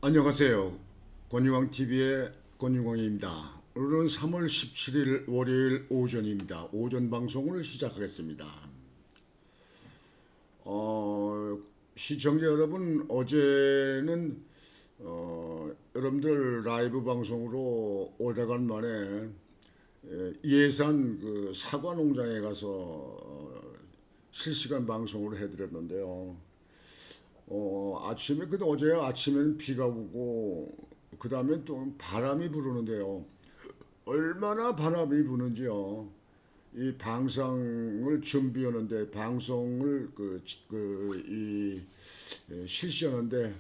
안녕하세요. 권유광TV의 권유광입니다. 오늘은 3월 17일 월요일 오전입니다. 오전 방송을 시작하겠습니다. 시청자 여러분, 어제는 여러분들 라이브 방송으로 오래간만에 예산 사과 농장에 가서 실시간 방송을 해드렸는데요. 아침에, 근데 어제 아침에는 비가 오고, 그 다음에 또 바람이 부르는데요. 얼마나 바람이 부는지요. 이 방송을 준비하는데, 방송을 실시하는데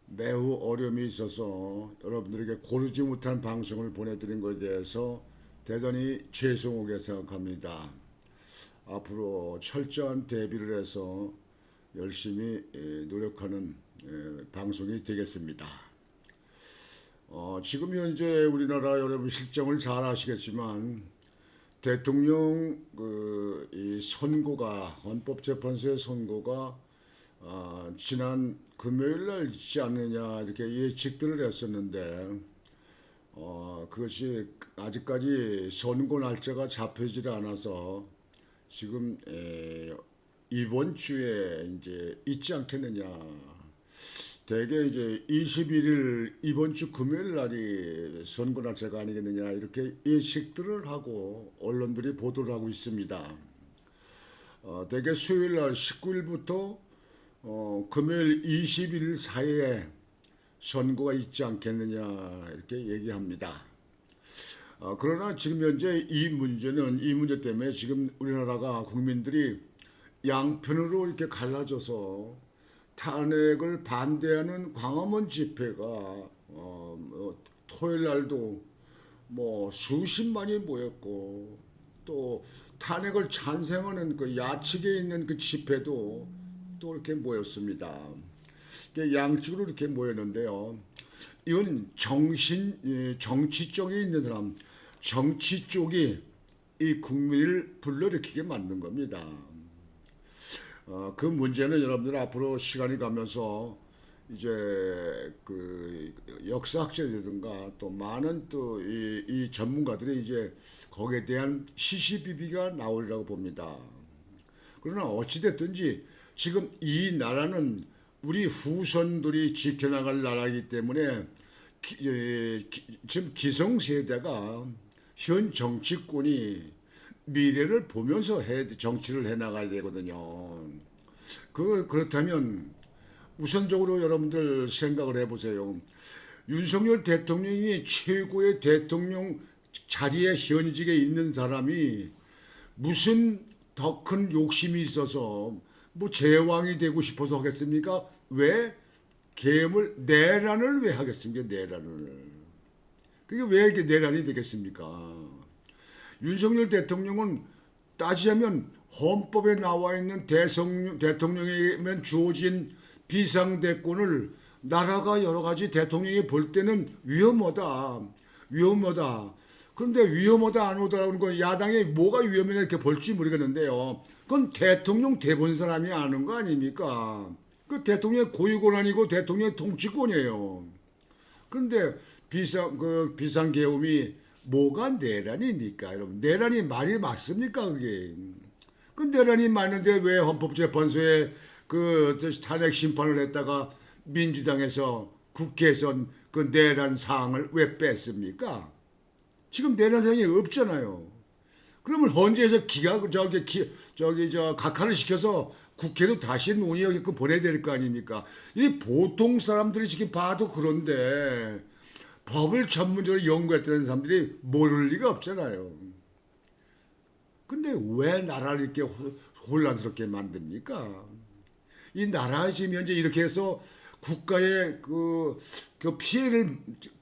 매우 어려움이 있어서 여러분들에게 고르지 못한 방송을 보내드린 것에 대해서 대단히 죄송하게 생각합니다. 앞으로 철저한 대비를 해서 열심히 노력하는 방송이 되겠습니다. 지금 현재 우리나라 여러분 실정을 잘 아시겠지만 대통령 이 선고가 헌법재판소의 선고가 지난 금요일 날 있지 않느냐 이렇게 예측들을 했었는데 그것이 아직까지 선고 날짜가 잡혀지지 않아서 지금 이번 주에 이제 있지 않겠느냐. 대개 이제 21일 이번 주 금요일 날이 선거 날짜가 아니겠느냐 이렇게 예측들을 하고 언론들이 보도를 하고 있습니다. 대개 수요일 날 19일부터 금요일 20일 사이에 선거가 있지 않겠느냐 이렇게 얘기합니다. 그러나 지금 현재 이 문제 때문에 지금 우리나라가 국민들이 양편으로 이렇게 갈라져서 탄핵을 반대하는 광화문 집회가 토요일 날도 뭐 수십만이 모였고 또 탄핵을 찬성하는 그 야측에 있는 그 집회도 또 이렇게 모였습니다. 양측으로 이렇게 모였는데요. 이건 정치 쪽에 있는 사람, 정치 쪽이 이 국민을 불러일으키게 만든 겁니다. 그 문제는 여러분들 앞으로 시간이 가면서 이제 그 역사학자라든가 또 많은 또 이 전문가들이 이제 거기에 대한 시시비비가 나오리라고 봅니다. 그러나 어찌됐든지 지금 이 나라는 우리 후손들이 지켜나갈 나라이기 때문에 지금 기성세대가 현 정치권이 미래를 보면서 정치를 해나가야 되거든요. 그렇다면 우선적으로 여러분들 생각을 해보세요. 윤석열 대통령이 최고의 대통령 자리에 현직에 있는 사람이 무슨 더 큰 욕심이 있어서 뭐 제왕이 되고 싶어서 하겠습니까? 왜 내란을 왜 하겠습니까? 내란을. 그게 왜 이렇게 내란이 되겠습니까? 윤석열 대통령은 따지자면 헌법에 나와 있는 대통령에게만 주어진 비상대권을 나라가 여러 가지 대통령이 볼 때는 위험하다. 그런데 위험하다 안 오다라는 건 야당이 뭐가 위험해 이렇게 볼지 모르겠는데요. 그건 대통령 대본 사람이 아는 거 아닙니까? 그 대통령의 고유권한이고 대통령의 통치권이에요. 그런데 비상계엄이 뭐가 내란입니까, 여러분? 내란이 말이 맞습니까, 그게? 그 내란이 맞는데 왜 헌법재판소에 탄핵 심판을 했다가 민주당에서 국회에서 그 내란 사항을 왜 뺐습니까? 지금 내란 사항이 없잖아요. 그러면 헌재에서 각하를 시켜서 국회로 다시 논의하게끔 보내야 될 거 아닙니까? 이 보통 사람들이 지금 봐도 그런데 법을 전문적으로 연구했다는 사람들이 모를 리가 없잖아요. 근데 왜 나라를 이렇게 혼란스럽게 만듭니까? 이 나라 지금 현재 이렇게 해서 국가에 그 피해를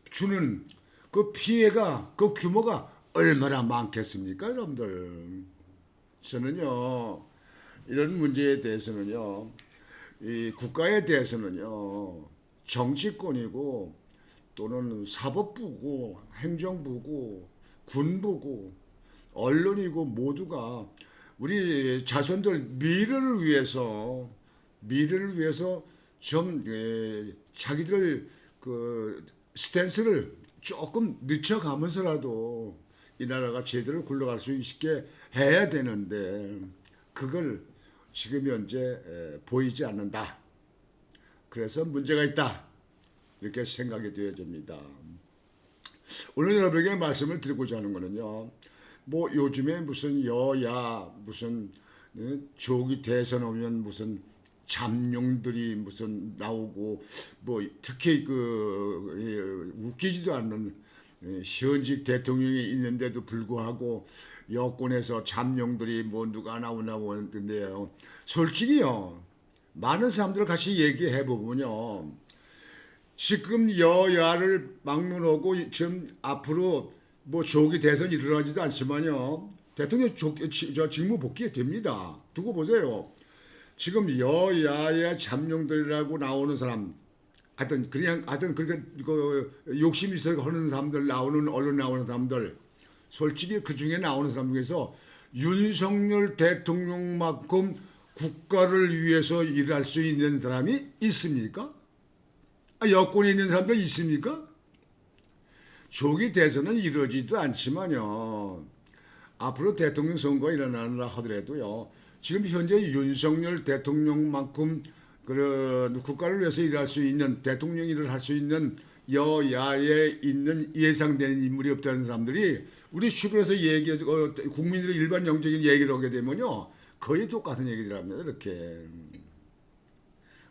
주는 그 피해가 그 규모가 얼마나 많겠습니까, 여러분들? 저는요 이런 문제에 대해서는요 이 국가에 대해서는요 정치권이고 또는 사법부고 행정부고 군부고 언론이고 모두가 우리 자손들 미래를 위해서 좀 자기들 그 스탠스를 조금 늦춰가면서라도 이 나라가 제대로 굴러갈 수 있게 해야 되는데 그걸 지금 현재 보이지 않는다. 그래서 문제가 있다. 이렇게 생각이 되어집니다. 오늘 여러분에게 말씀을 드리고자 하는 거는요. 뭐 요즘에 무슨 여야 무슨 조기 대선 오면 무슨 잠룡들이 무슨 나오고 뭐 특히 그 웃기지도 않는 현직 대통령이 있는데도 불구하고 여권에서 잠룡들이 뭐 누가 나오나 보는데요. 솔직히요. 많은 사람들 같이 얘기해 보면요. 지금 여야를 막론하고 지금 앞으로 뭐 조기 대선이 일어나지도 않지만요. 대통령 직무 복귀 됩니다. 두고 보세요. 지금 여야의 잠룡들이라고 나오는 사람, 하여튼 그렇게 욕심 있어 하는 사람들 나오는 언론 나오는 사람들, 솔직히 그 중에 나오는 사람 중에서 윤석열 대통령만큼 국가를 위해서 일할 수 있는 사람이 있습니까? 여권에 있는 사람도 있습니까? 조기 대선은 이루어지지도 않지만요. 앞으로 대통령 선거가 일어나라 하더라도요. 지금 현재 윤석열 대통령만큼 국가를 위해서 일할 수 있는 대통령 일을 할 수 있는 여야에 있는 예상되는 인물이 없다는 사람들이 우리 주변에서 국민들의 일반 영적인 얘기를 하게 되면요. 거의 똑같은 얘기들 합니다. 이렇게.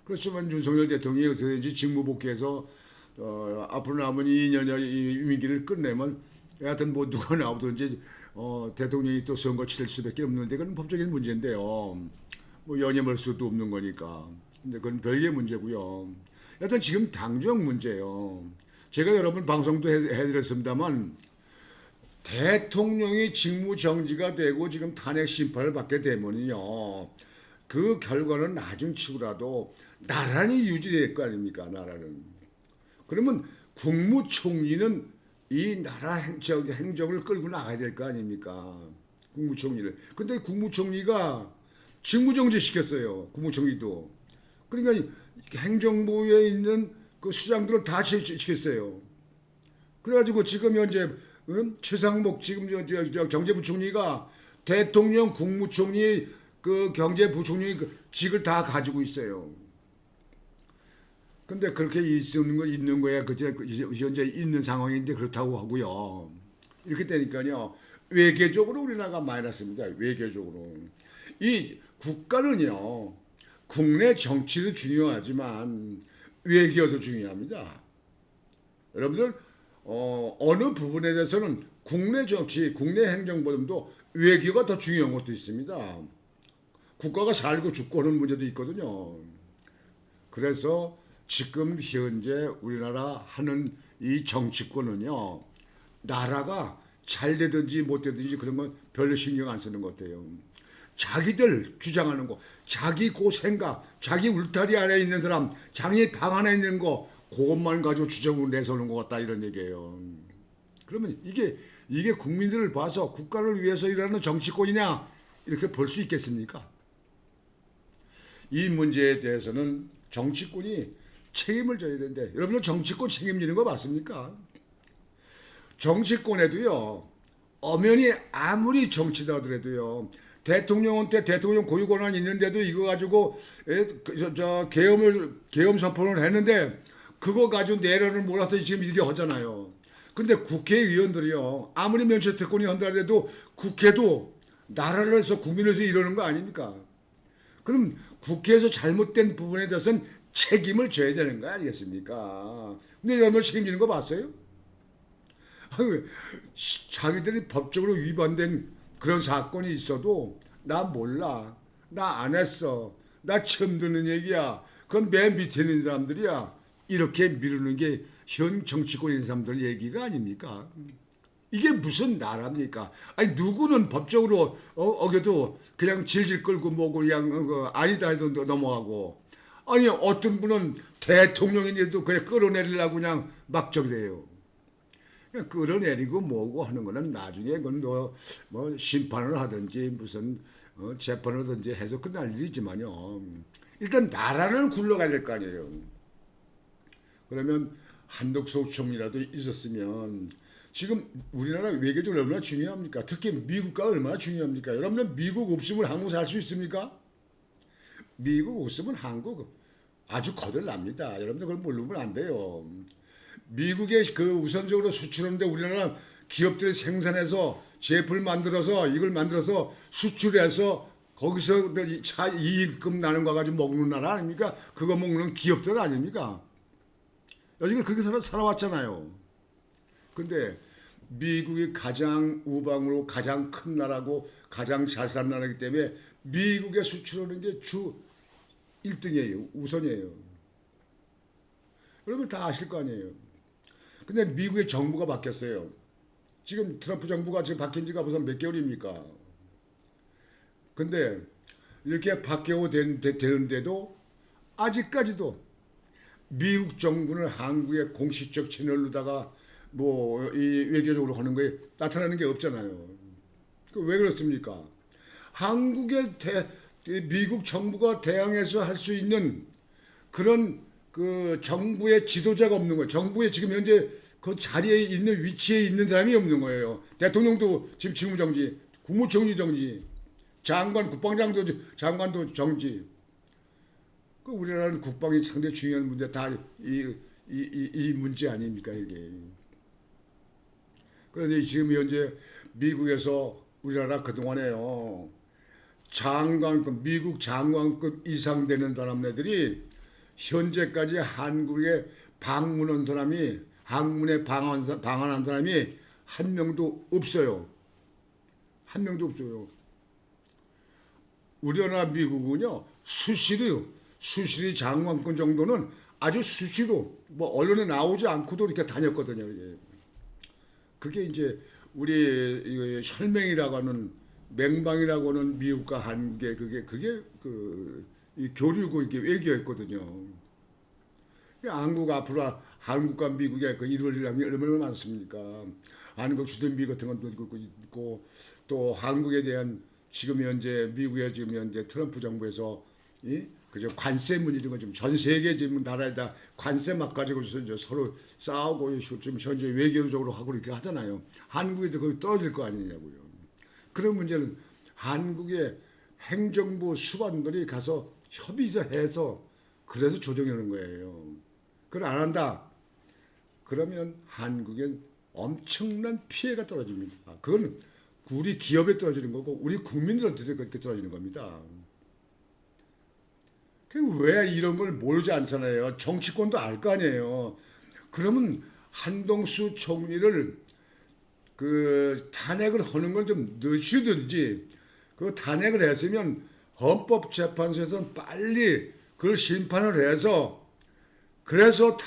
그렇지만 윤석열 대통령이 어떻게든지 직무 복귀해서 앞으로 남은 2년여 임기를 끝내면 하여튼 뭐 누가 나오든지 대통령이 또 선거 치를 수밖에 없는데 그건 법적인 문제인데요. 뭐 연임할 수도 없는 거니까. 근데 그건 별개의 문제고요. 하여튼 지금 당정 문제예요. 제가 여러분 방송도 해드렸습니다만 대통령이 직무 정지가 되고 지금 탄핵 심판을 받게 되면요. 그 결과는 나중치고라도 나란히 유지될 거 아닙니까? 나라는. 그러면 국무총리는 이 나라 행정을 끌고 나가야 될 거 아닙니까? 국무총리를. 근데 국무총리가 직무정지 시켰어요. 국무총리도. 그러니까 행정부에 있는 그 수장들을 다 시켰어요. 그래가지고 지금 현재 최상목 지금 경제부총리가 대통령 국무총리 그 경제부총리 직을 다 가지고 있어요. 근데 그렇게 있는 거야. 현재 있는 상황인데 그렇다고 하고요. 이렇게 되니까요. 외교적으로 우리나라가 마이너스입니다. 외교적으로. 이 국가는요. 국내 정치도 중요하지만 외교도 중요합니다. 여러분들 어느 부분에 대해서는 국내 정치, 국내 행정보다도 외교가 더 중요한 것도 있습니다. 국가가 살고 죽고 하는 문제도 있거든요. 그래서 지금 현재 우리나라 하는 이 정치권은요. 나라가 잘 되든지 못 되든지 그런 건 별로 신경 안 쓰는 것 같아요. 자기들 주장하는 거, 자기 생각, 자기 울타리 아래에 있는 사람, 자기 방 안에 있는 거 그것만 가지고 주장을 내세우는 것 같다 이런 얘기예요. 그러면 이게 국민들을 봐서 국가를 위해서 일하는 정치권이냐 이렇게 볼 수 있겠습니까? 이 문제에 대해서는 정치권이 책임을 져야 되는데 여러분들 정치권 책임지는 거 맞습니까? 정치권에도요. 엄연히 아무리 정치다 하더라도요. 대통령한테 대통령 고유 권한이 있는데도 이거 가지고 계엄 선포를 했는데 그거 가지고 내란을 몰아서 지금 이렇게 하잖아요. 근데 국회의원들이요. 아무리 면책 특권이 한다 해도 국회도 나라를 해서 국민을 위해서 이러는 거 아닙니까? 그럼 국회에서 잘못된 부분에 대해서는 책임을 져야 되는 거 아니겠습니까? 근데 여러분 책임지는 거 봤어요? 자기들이 법적으로 위반된 그런 사건이 있어도 나 몰라. 나 안 했어. 나 처음 듣는 얘기야. 그건 맨 밑에 있는 사람들이야. 이렇게 미루는 게 현 정치권에 있는 사람들 얘기가 아닙니까? 이게 무슨 나라입니까? 아니 누구는 법적으로 어겨도 그냥 질질 끌고 뭐고 그냥 아니다 해도 넘어가고 아니 어떤 분은 대통령인데도 그냥 끌어내리려고 그냥 막 저기래요. 그냥 끌어내리고 뭐고 하는 거는 나중에 그건 뭐 심판을 하든지 무슨 재판을 하든지 해서 끝날 일이지만요. 일단 나라는 굴러가야 될 거 아니에요. 그러면 한덕수 총리라도 있었으면 지금 우리나라 외교적으로 얼마나 중요합니까? 특히 미국과 얼마나 중요합니까? 여러분들 미국 없으면 한국 살 수 있습니까? 미국 없으면 한국 아주 거들납니다. 여러분들 그걸 모르면 안 돼요. 미국에 그 우선적으로 수출하는데 우리나라 기업들이 생산해서 제품을 만들어서 이걸 만들어서 수출해서 거기서 차 이익금 나는 거 가지고 먹는 나라 아닙니까? 그거 먹는 기업들 아닙니까? 여지껏 그렇게 살아왔잖아요. 근데 미국이 가장 우방으로 가장 큰 나라고 가장 잘 사는 나라이기 때문에 미국에 수출하는 게 주 1등이에요. 우선이에요. 여러분 다 아실 거 아니에요. 근데 미국의 정부가 바뀌었어요. 지금 트럼프 정부가 지금 바뀐 지가 벌써 몇 개월입니까? 근데 이렇게 바뀌어 되는데도 아직까지도 미국 정부는 한국의 공식적 채널로다가 뭐 이 외교적으로 하는 거에 나타나는 게 없잖아요. 왜 그렇습니까? 한국의 미국 정부가 대항해서 할 수 있는 그런 그 정부의 지도자가 없는 거예요. 정부에 지금 현재 그 자리에 있는 위치에 있는 사람이 없는 거예요. 대통령도 지금 직무정지, 국무총리 정지, 장관, 장관도 정지. 그 우리나라는 국방이 상당히 중요한 문제 다 이 문제 아닙니까 이게. 그런데 지금 현재 미국에서 우리나라 그동안에요. 장관급, 미국 장관급 이상 되는 사람들이 현재까지 한국에 방문한 사람이, 항문에 방한한 사람이 한 명도 없어요. 한 명도 없어요. 우리나라 미국은요, 수시리 장관급 정도는 아주 수시로, 뭐 언론에 나오지 않고도 이렇게 다녔거든요. 그게 이제 우리 혈맹이라고 하는 맹방이라고 하는 미국과 한국의 그게 이 교류고 이게 외교였거든요. 한국 앞으로 한국과 미국의 그 이룰 일이 얼마나 많습니까? 한국 주둔비 같은 것도 있고 또 한국에 대한 지금 현재 미국의 지금 현재 트럼프 정부에서 그저 관세 문제 이런 거 지금 전 세계 지금 나라에다 관세 막 가지고 이제 서로 싸우고 지금 현재 외교적으로 하고 이렇게 하잖아요. 한국에도 거기 떨어질 거 아니냐고요. 그런 문제는 한국의 행정부 수반들이 가서 협의해서 그래서 조정하는 거예요. 그걸 안 한다. 그러면 한국엔 엄청난 피해가 떨어집니다. 그건 우리 기업에 떨어지는 거고 우리 국민들한테도 그렇게 떨어지는 겁니다. 왜 이런 걸 모르지 않잖아요. 정치권도 알 거 아니에요. 그러면 한동수 총리를 그 탄핵을 하는 걸 좀 늦추든지 그 탄핵을 했으면 헌법재판소에서는 빨리 그걸 심판을 해서 그래서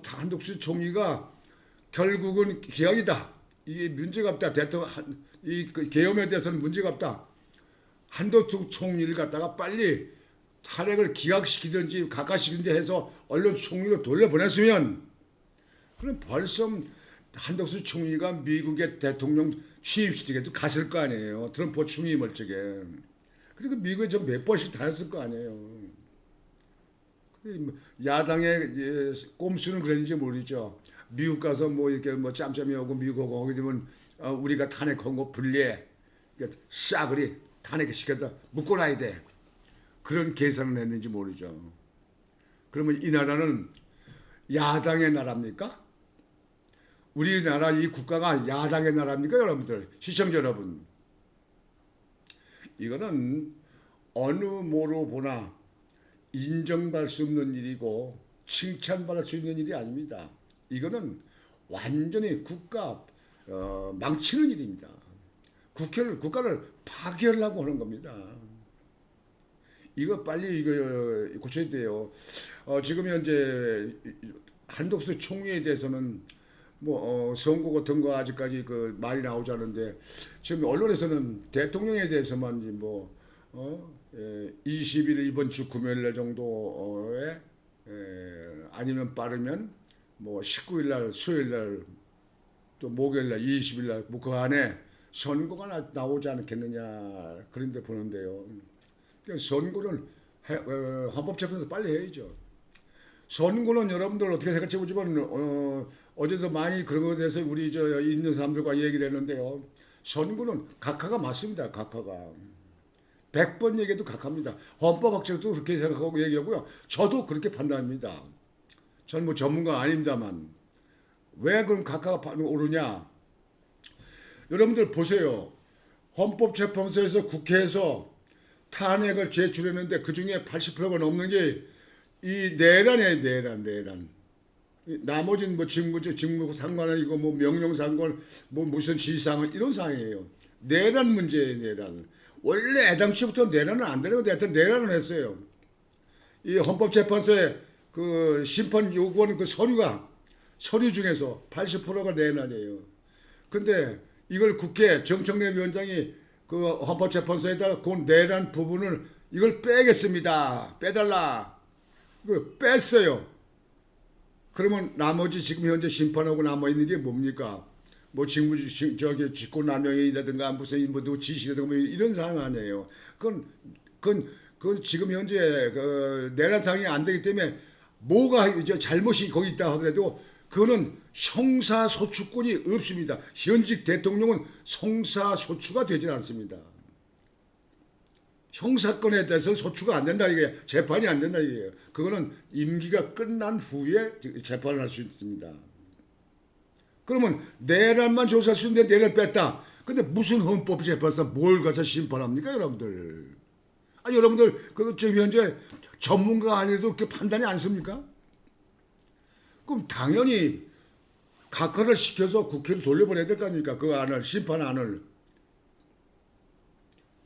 한덕수 총리가 결국은 기각이다. 이게 문제가 없다. 대통령 계엄에 대해서는 문제가 없다. 한덕수 총리를 갖다가 빨리 탄핵을 기각시키든지 각하시키든지 해서 언론 총리로 돌려보냈으면 그럼 벌써 한덕수 총리가 미국의 대통령 취임식에도 갔을 거 아니에요. 트럼프 취임할 적에. 그리고 미국에 좀 몇 번씩 다녔을 거 아니에요. 야당의 꼼수는 그랬는지 모르죠. 미국 가서 뭐 이렇게 뭐 짬짬이 하고 미국하고 하게 되면 우리가 탄핵한 거 불리해. 그러니까 싸그리 탄핵시켰다. 묶어놔야 돼. 그런 계산을 했는지 모르죠. 그러면 이 나라는 야당의 나라입니까? 우리나라 이 국가가 야당의 나라입니까? 여러분들, 시청자 여러분. 이거는 어느 뭐로 보나 인정받을 수 없는 일이고 칭찬받을 수 있는 일이 아닙니다. 이거는 완전히 국가 망치는 일입니다. 국가를 파괴하려고 하는 겁니다. 이거 빨리 이거 고쳐야 돼요. 지금 현재 한덕수 총리에 대해서는 뭐 선거 같은 거 아직까지 그 말이 나오지 않은데 지금 언론에서는 대통령에 대해서만 뭐 20일 이번 주 금요일 날 정도에 아니면 빠르면 뭐 19일 날 수요일 날 또 목요일 날 20일 날 뭐 그 안에 선거가 나오지 않겠느냐 그런데 보는데요. 선거를 헌법재판소 빨리 해야죠. 선거는 여러분들 어떻게 생각할지 모르지만 어제도 많이 그런 것에 대해서 우리 저 있는 사람들과 얘기를 했는데요. 선거는 각하가 맞습니다. 각하가. 100번 얘기해도 각하입니다. 헌법학자도 그렇게 생각하고 얘기하고요. 저도 그렇게 판단합니다. 저는 뭐 전문가 아닙니다만. 왜 그럼 각하가 오르냐? 여러분들 보세요. 헌법재판소에서 국회에서 탄핵을 제출했는데 그중에 80%가 넘는 게 이 내란이에요. 내란. 나머지는 뭐 직무 상관이고 뭐 명령 상관 뭐 무슨 지시상관 이런 상황이에요. 내란 문제예요. 내란. 원래 애당시부터 내란은 안 되는 건데 하여튼 내란을 했어요. 이 헌법재판소에 그 심판 요구하는 그 서류 중에서 80%가 내란이에요. 근데 이걸 국회 정청래 위원장이 그 헌법재판소에다가 그 내란 부분을 이걸 빼겠습니다. 빼달라. 그 뺐어요. 그러면 나머지 지금 현재 심판하고 남아 있는 게 뭡니까? 뭐 저기 직권남용이라든가 무슨 뭐 지시라든가 뭐 이런 상황 아니에요. 그건 지금 현재 그 내란 상황이 안 되기 때문에 뭐가 이제 잘못이 거기 있다 하더라도 그거는 형사소추권이 없습니다. 현직 대통령은 형사소추가 되질 않습니다. 형사건에 대해서 소추가 안 된다 이게 재판이 안 된다 이게요. 그거는 임기가 끝난 후에 재판을 할 수 있습니다. 그러면 내란만 조사할 수 있는데 내란 뺐다. 근데 무슨 헌법재판소 뭘 가서 심판합니까 여러분들? 아니 여러분들 그 지금 현재 전문가 아니어도 그렇게 판단이 안 씁니까? 그럼 당연히 각하를 시켜서 국회로 돌려보내야 될 거 아닙니까? 그 안을 심판안을.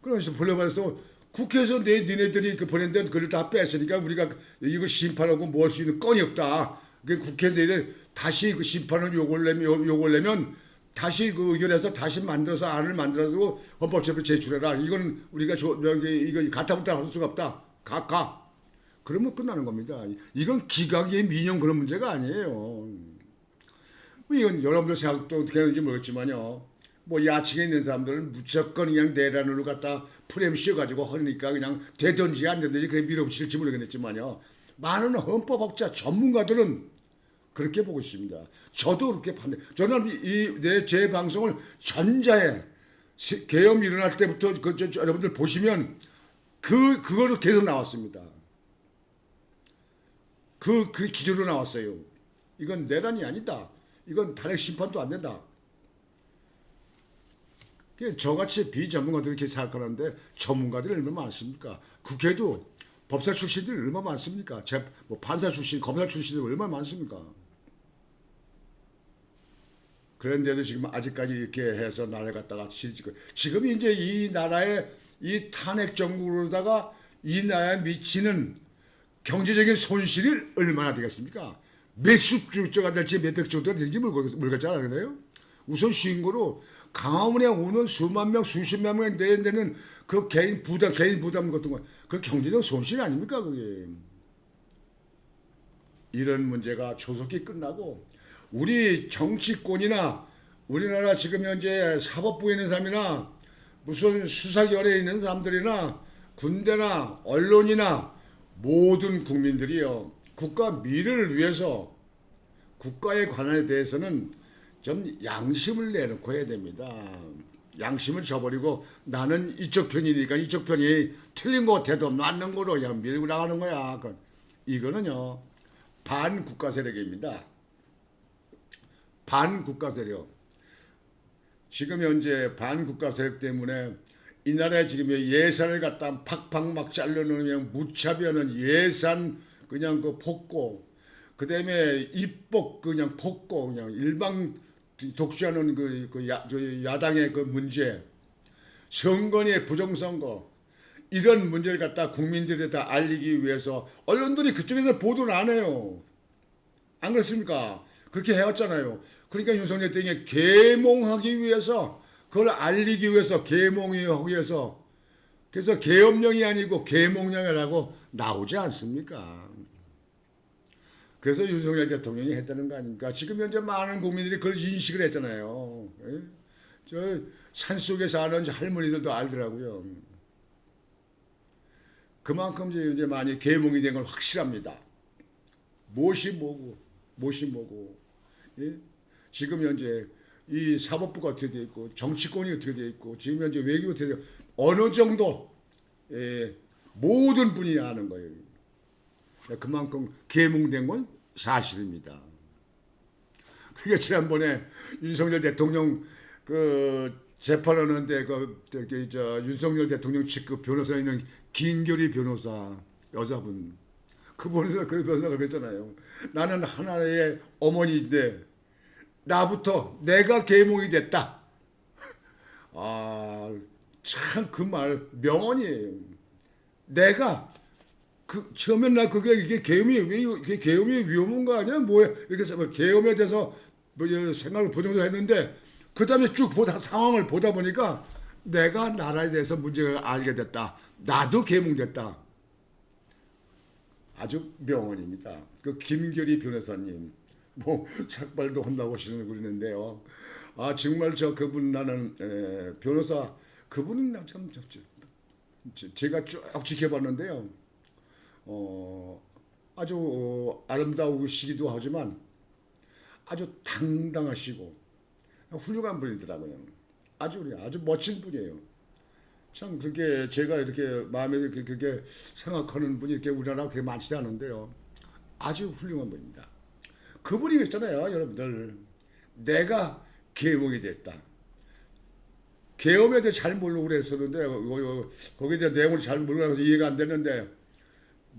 그래서 돌려보내서 국회에서 니네들이 그 보낸데 그걸 다 뺐으니까 우리가 이거 심판하고 뭐 할 수 있는 건이 없다. 그 국회에 다시 그 심판을 요구를 내면 다시 그 의결해서 다시 만들어서 안을 만들어서 헌법재판소에 제출해라. 이건 우리가 이거 가타부타 할 수가 없다. 가. 그러면 끝나는 겁니다. 이건 기각의 민영 그런 문제가 아니에요. 이건 여러분들 생각도 어떻게 하는지 모르겠지만요. 뭐 야층에 있는 사람들은 무조건 그냥 내란으로 갖다 프레임 씌워가지고 하니까 그냥 되든지 안 되든지 그래 밀어붙일지 모르겠지만요. 많은 헌법학자 전문가들은 그렇게 보고 있습니다. 저도 그렇게 판단. 저는 제 방송을 전자에 계엄 일어날 때부터 여러분들 보시면 그거로 계속 나왔습니다. 그 기준으로 나왔어요. 이건 내란이 아니다. 이건 탄핵 심판도 안 된다. 저같이 비전문가들이 이렇게 생각하는데 전문가들이 얼마나 많습니까? 국회도 법사 출신들이 얼마나 많습니까? 뭐 판사 출신, 검사 출신들이 얼마나 많습니까? 그런데도 지금 아직까지 이렇게 해서 나라를 갖다가 지금 이제 이 나라의 이 탄핵 정국으로다가 이 나라에 미치는 경제적인 손실이 얼마나 되겠습니까? 몇십 조가 될지 몇백 조가 될지 모르겠지 않아요? 우선 쉬운 거로 강화문에 오는 수만 명, 수십만 명 내는 그 개인 부담 같은 거, 그 경제적 손실 아닙니까, 그게? 이런 문제가 조속히 끝나고, 우리 정치권이나 우리나라 지금 현재 사법부에 있는 사람이나 무슨 수사결에 있는 사람들이나 군대나 언론이나 모든 국민들이요, 국가 미래를 위해서 국가에 관한에 대해서는 좀 양심을 내놓고 해야 됩니다. 양심을 저버리고 나는 이쪽 편이니까 이쪽 편이 틀린 것 같아도 맞는 거로 그냥 밀고 나가는 거야. 이거는요, 반국가 세력입니다. 반국가 세력. 지금 현재 반국가 세력 때문에 이 나라에 지금 예산을 갖다 팍팍 막 잘라놓으면 그냥 무차별한 예산 그냥 그 폭고, 그 다음에 입법 그냥 폭고, 그냥 일방 독주하는 야당의 그 문제, 선거의 부정선거, 이런 문제를 갖다 국민들에다 알리기 위해서 언론들이 그쪽에서 보도를 안 해요. 안 그렇습니까? 그렇게 해왔잖아요. 그러니까 윤석열 대통령이 계몽하기 위해서, 그걸 알리기 위해서, 계몽하기 위해서, 그래서 계엄령이 아니고 계몽령이라고 나오지 않습니까? 그래서 윤석열 대통령이 했다는 거 아닙니까? 지금 현재 많은 국민들이 그걸 인식을 했잖아요. 저 산속에 사는 할머니들도 알더라고요. 그만큼 이제 많이 계몽이 된 건 확실합니다. 무엇이 뭐고, 예? 지금 현재 이 사법부가 어떻게 돼 있고 정치권이 어떻게 돼 있고 지금 현재 외교가 어떻게 돼 있고 어느 정도 모든 분이 아는 거예요. 그만큼 계몽된 건 사실입니다. 그게 지난번에 윤석열 대통령 그 재판하는데 윤석열 대통령 측그 변호사 있는 김결희 변호사 여자분 그 변호사가 그랬잖아요. 나는 하나의 어머니인데 나부터 내가 계몽이 됐다. 아, 참 그 말 명언이에요. 내가 처음엔 나 이게 계엄이 왜 이게 계엄이 위험한 거 아니야? 뭐야? 이렇게 해서 계엄에 대해서 생각을 부정했는데 그 다음에 쭉 상황을 보다 보니까 내가 나라에 대해서 문제가 알게 됐다. 나도 계몽됐다. 아주 명언입니다. 그 김결희 변호사님 삭발도 혼나고 그러는데요. 아 정말 그분 나는 변호사 그분은 참 제가 쭉 지켜봤는데요. 아주 아름다우시기도 하지만 아주 당당하시고 훌륭한 분이더라고요. 아주 멋진 분이에요. 참 그렇게 제가 이렇게 마음에 그렇게 생각하는 분이 이렇게 우리나라 그렇게 많지 않은데요. 아주 훌륭한 분입니다. 그분이 있잖아요, 여러분들. 내가 계몽이 됐다. 계엄에 대해 잘 모르고 그랬었는데 거기에 대한 내용을 잘 모르고 해서 이해가 안 됐는데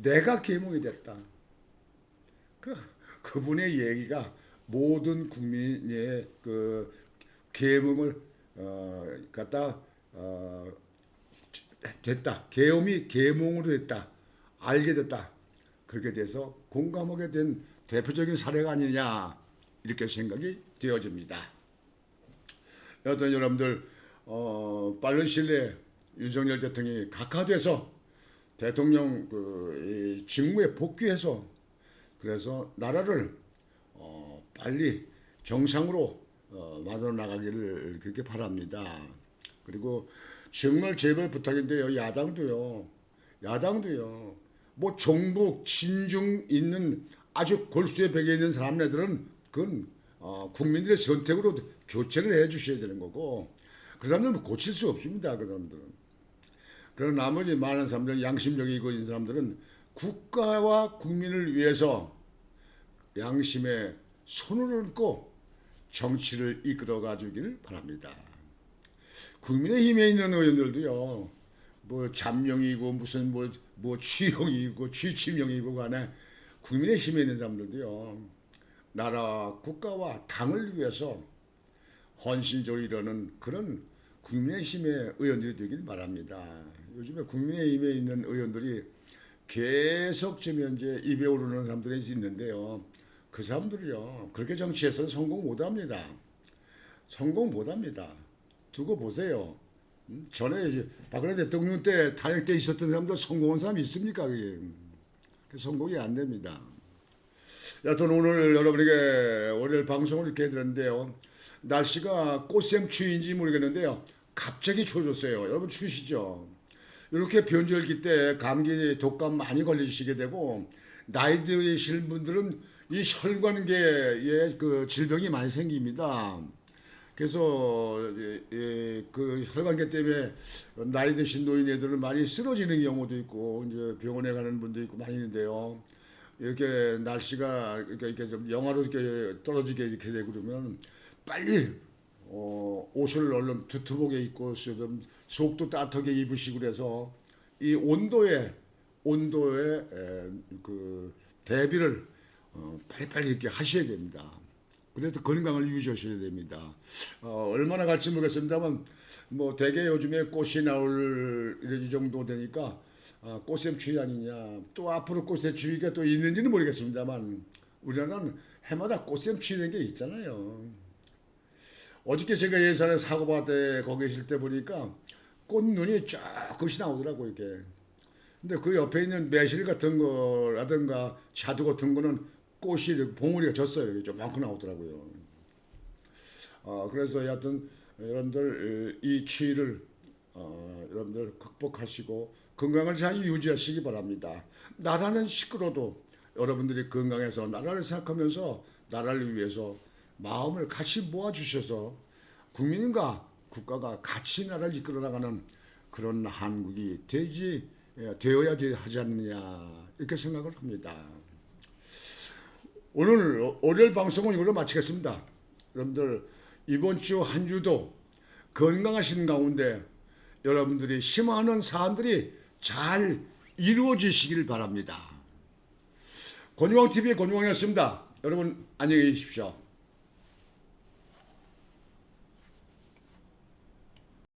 내가 계몽이 됐다. 그분의 얘기가 모든 국민의 그 계몽을 갖다 됐다. 계몽으로 됐다. 알게 됐다. 그렇게 돼서 공감하게 된 대표적인 사례가 아니냐 이렇게 생각이 되어집니다. 여튼 여러분들 빠른 시일 내에 윤석열 대통령이 각하돼서 대통령 직무에 복귀해서 그래서 나라를 빨리 정상으로 만들어 나가기를 그렇게 바랍니다. 그리고 정말 제발 부탁인데요. 야당도요. 뭐 종북 친중 있는 아주 골수에 베개 있는 사람들은 그건 국민들의 선택으로 교체를 해주셔야 되는 거고 그 사람들은 고칠 수 없습니다. 그 사람들은. 그러나 나머지 많은 사람들은 양심력이 있는 사람들은 국가와 국민을 위해서 양심에 손을 얹고 정치를 이끌어 가주길 바랍니다. 국민의힘에 있는 의원들도요. 뭐 잠룡이고 무슨 뭐 취용이고 취침용이고 간에 국민의힘에 있는 사람들도요. 나라 국가와 당을 위해서 헌신적으로 이러는 그런 국민의힘의 의원들이 되길 바랍니다. 요즘에 국민의힘에 있는 의원들이 계속 지금 현재 입에 오르는 사람들이 있는데요. 그 사람들이요. 그렇게 정치에서 성공 못합니다. 성공 못합니다. 두고 보세요. 전에 박근혜 대통령 때 탄핵 때 있었던 사람들 성공한 사람이 있습니까? 그게 성공이 안 됩니다. 여튼 오늘 여러분에게 월요일 방송을 이렇게 해드렸는데요. 날씨가 꽃샘추위인지 모르겠는데요. 갑자기 추워졌어요. 여러분 추우시죠? 이렇게 변절기 때 감기 독감 많이 걸리시게 되고 나이 드신 분들은 이 혈관계에 그 질병이 많이 생깁니다. 그래서 그 혈관계 때문에 나이 드신 노인애들은 많이 쓰러지는 경우도 있고 이제 병원에 가는 분도 있고 많이 있는데요. 이렇게 날씨가 이렇게 좀 영하로 이렇게 떨어지게 이렇게 되고 그러면 빨리 옷을 얼른 두툼하게 입고 좀 속도 따뜻하게 입으시고 그래서 이 온도에 그 대비를 빨리빨리 이렇게 하셔야 됩니다. 그래서 건강을 유지하셔야 됩니다. 얼마나 갈지 모르겠습니다만 뭐 대개 요즘에 꽃이 나올 이 정도 되니까 꽃샘추위 아니냐 또 앞으로 꽃샘추위가 또 있는지는 모르겠습니다만 우리나라는 해마다 꽃샘추위라는 게 있잖아요. 어저께 제가 예산에 사고밭에 거기 있을 때 보니까 꽃눈이 조금씩 나오더라고 이게. 근데 그 옆에 있는 매실 같은 거라든가 자두 같은 거는 꽃이 봉우리가 졌어요. 좀만큼 나오더라고요. 그래서 여하튼 여러분들 이 추위를 여러분들 극복하시고 건강을 잘 유지하시기 바랍니다. 나라는 시끄러도 여러분들이 건강해서 나라를 생각하면서 나라를 위해서 마음을 같이 모아주셔서 국민과 국가가 같이 나라를 이끌어 나가는 그런 한국이 되어야 하지 않느냐 이렇게 생각을 합니다. 오늘 월요일 방송은 이걸로 마치겠습니다. 여러분들 이번 주 한 주도 건강하신 가운데 여러분들이 희망하는 사안들이 잘 이루어지시길 바랍니다. 권유왕TV의 권유왕이었습니다. 여러분 안녕히 계십시오.